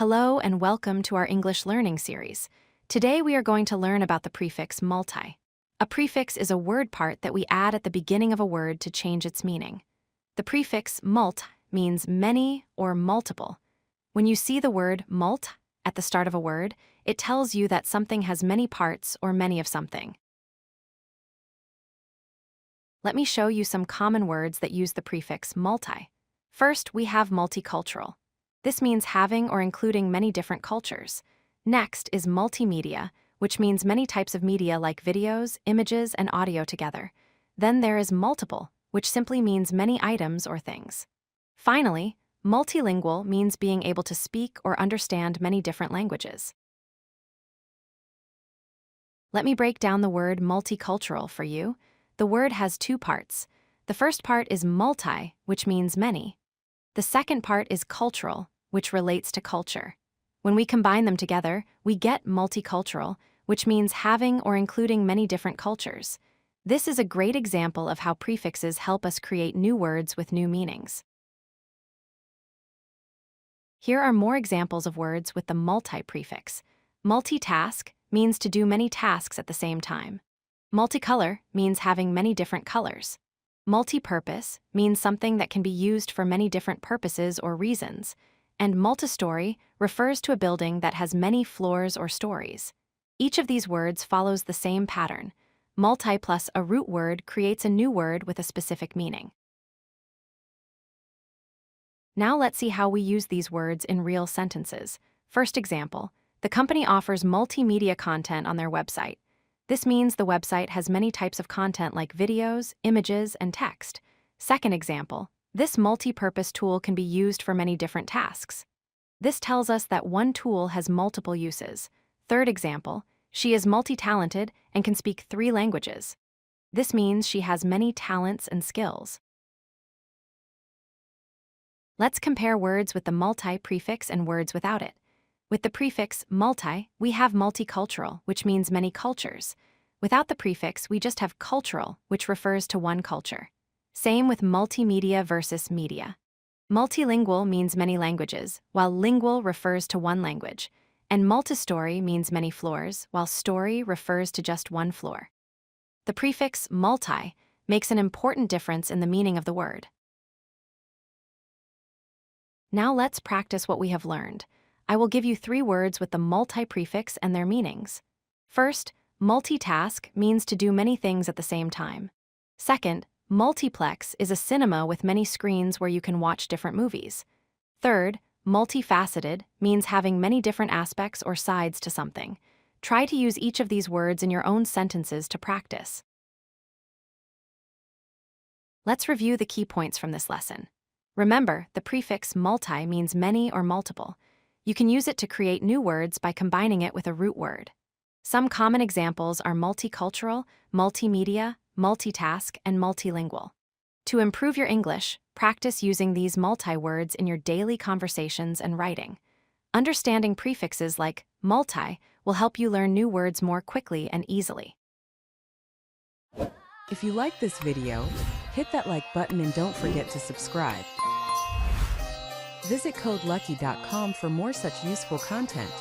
Hello and welcome to our English learning series. Today we are going to learn about the prefix multi. A prefix is a word part that we add at the beginning of a word to change its meaning. The prefix mult means many or multiple. When you see the word mult at the start of a word, it tells you that something has many parts or many of something. Let me show you some common words that use the prefix multi. First, we have multicultural. This means having or including many different cultures. Next is multimedia, which means many types of media like videos, images, and audio together. Then there is multiple, which simply means many items or things. Finally, multilingual means being able to speak or understand many different languages. Let me break down the word multicultural for you. The word has two parts. The first part is multi, which means many. The second part is cultural, which relates to culture. When we combine them together, we get multicultural, which means having or including many different cultures. This is a great example of how prefixes help us create new words with new meanings. Here are more examples of words with the multi prefix. Multitask means to do many tasks at the same time. Multicolor means having many different colors. Multipurpose means something that can be used for many different purposes or reasons. And multistory refers to a building that has many floors or stories. Each of these words follows the same pattern. Multi plus a root word creates a new word with a specific meaning. Now let's see how we use these words in real sentences. First example, the company offers multimedia content on their website. This means the website has many types of content like videos, images, and text. Second example, this multi-purpose tool can be used for many different tasks. This tells us that one tool has multiple uses. Third example, she is multi-talented and can speak 3 languages. This means she has many talents and skills. Let's compare words with the multi prefix and words without it. With the prefix multi, we have multicultural, which means many cultures. Without the prefix, we just have cultural, which refers to one culture. Same with multimedia versus media. Multilingual means many languages, while lingual refers to one language. And multistory means many floors, while story refers to just one floor. The prefix multi makes an important difference in the meaning of the word. Now let's practice what we have learned. I will give you 3 words with the multi prefix and their meanings. First, multitask means to do many things at the same time. Second, multiplex is a cinema with many screens where you can watch different movies. Third, multifaceted means having many different aspects or sides to something. Try to use each of these words in your own sentences to practice. Let's review the key points from this lesson. Remember, the prefix multi means many or multiple. You can use it to create new words by combining it with a root word. Some common examples are multicultural, multimedia, multitask, and multilingual. To improve your English, practice using these multi-words in your daily conversations and writing. Understanding prefixes like multi will help you learn new words more quickly and easily. If you like this video, hit that like button and don't forget to subscribe. Visit codelucky.com for more such useful content.